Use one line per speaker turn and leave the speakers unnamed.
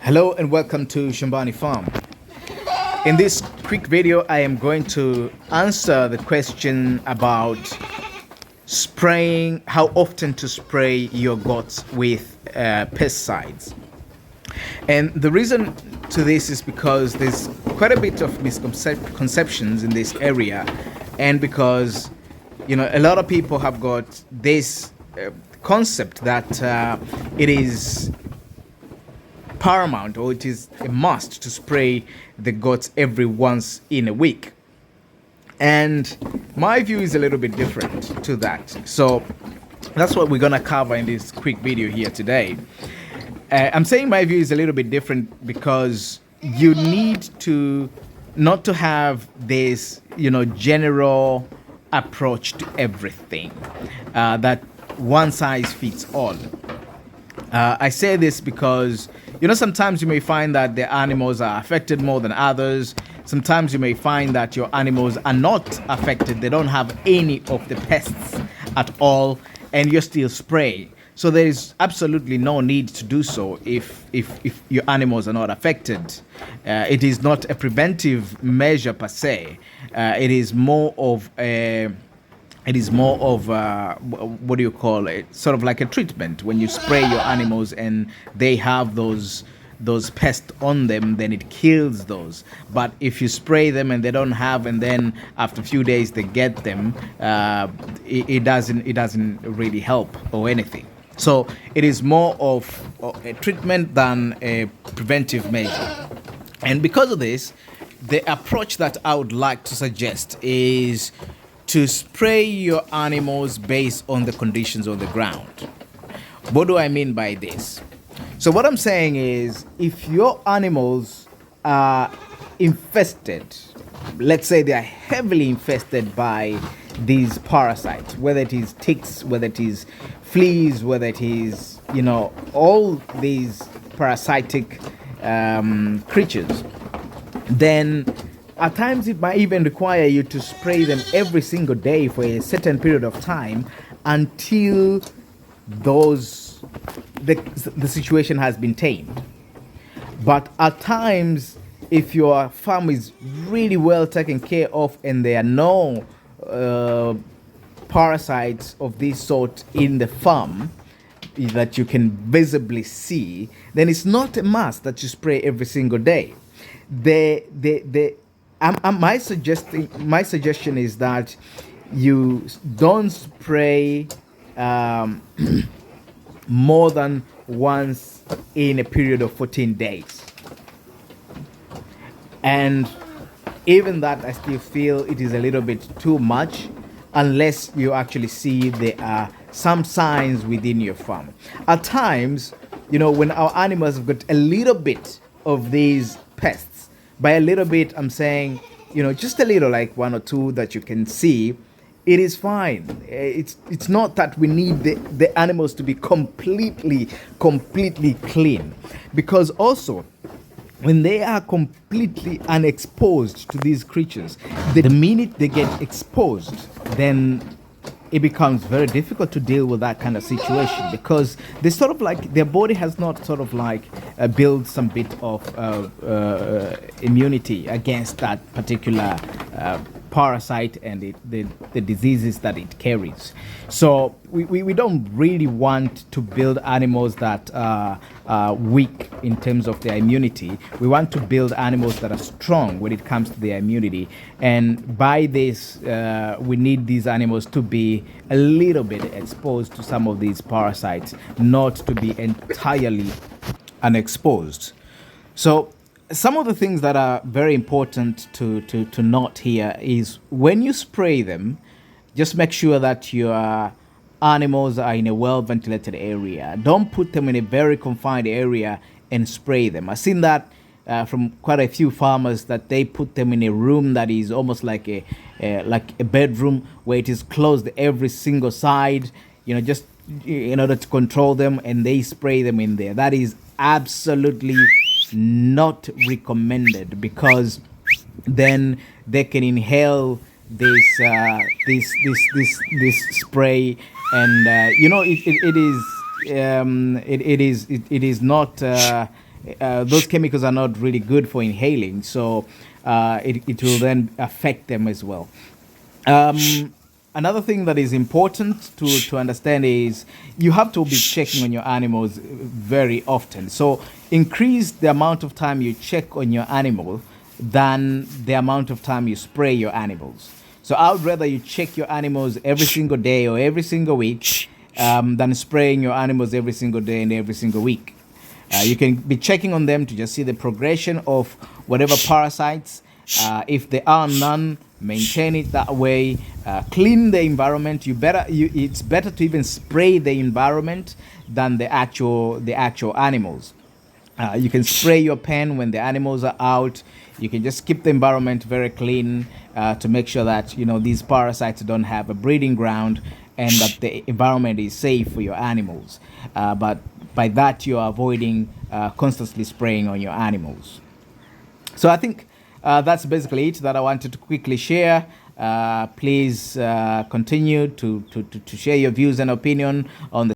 Hello and welcome to Shambani Farm. In this quick video, I am going to answer the question about spraying, how often to spray your goats with pesticides. And the reason to this is because there's quite a bit of misconceptions in this area, and because a lot of people have got this concept that it is paramount, or it is a must to spray the goats every once in a week. And my view is a little bit different to that. So that's what we're gonna cover in this quick video here today. I'm saying my view is a little bit different because you need to not to have this, general approach to everything, that one size fits all. I say this because sometimes you may find that the animals are affected more than others. Sometimes you may find that your animals are not affected. They don't have any of the pests at all, and you still spray. So there is absolutely no need to do so if your animals are not affected. It is not a preventive measure per se. It is more of what do you call it? Sort of like a treatment. When you spray your animals and they have those pests on them, then it kills those. But if you spray them and they don't have, and then after a few days they get them, it doesn't really help or anything. So it is more of a treatment than a preventive measure. And because of this, the approach that I would like to suggest is to spray your animals based on the conditions on the ground. What do I mean by this? So what I'm saying is, if your animals are infested, let's say they are heavily infested by these parasites, whether it is ticks, whether it is fleas, whether it is, all these parasitic creatures, then at times it might even require you to spray them every single day for a certain period of time until the situation has been tamed. But at times, if your farm is really well taken care of and there are no parasites of this sort in the farm that you can visibly see, then it's not a must that you spray every single day. My suggestion is that you don't spray more than once in a period of 14 days. And even that, I still feel it is a little bit too much, unless you actually see there are some signs within your farm. At times, when our animals have got a little bit of these pests, by a little bit, I'm saying, just a little, like one or two that you can see, it is fine. It's not that we need the animals to be completely clean, because also when they are completely unexposed to these creatures, the minute they get exposed, then it becomes very difficult to deal with that kind of situation, because they sort of like, their body has not sort of like built some bit of immunity against that particular parasite and the diseases that it carries. So we don't really want to build animals that are weak in terms of their immunity. We want to build animals that are strong when it comes to their immunity. And by this, we need these animals to be a little bit exposed to some of these parasites, not to be entirely unexposed. So some of the things that are very important to note here is, when you spray them, just make sure that your animals are in a well-ventilated area. Don't put them in a very confined area and spray them. I've seen that from quite a few farmers, that they put them in a room that is almost like a bedroom, where it is closed every single side, just in order to control them, and they spray them in there. That is absolutely not recommended, because then they can inhale this spray, and it is not those chemicals are not really good for inhaling, so it will then affect them as well. Another thing that is important to understand is you have to be checking on your animals very often. So increase the amount of time you check on your animal than the amount of time you spray your animals. So I would rather you check your animals every single day or every single week than spraying your animals every single day and every single week. You can be checking on them to just see the progression of whatever parasites. If there are none, maintain it that way. Clean the environment. It's better to even spray the environment than the actual animals. You can spray your pen when the animals are out. You can just keep the environment very clean to make sure that these parasites don't have a breeding ground and that the environment is safe for your animals. But by that, you are avoiding constantly spraying on your animals. So I think that's basically it that I wanted to quickly share. Please continue to share your views and opinion on the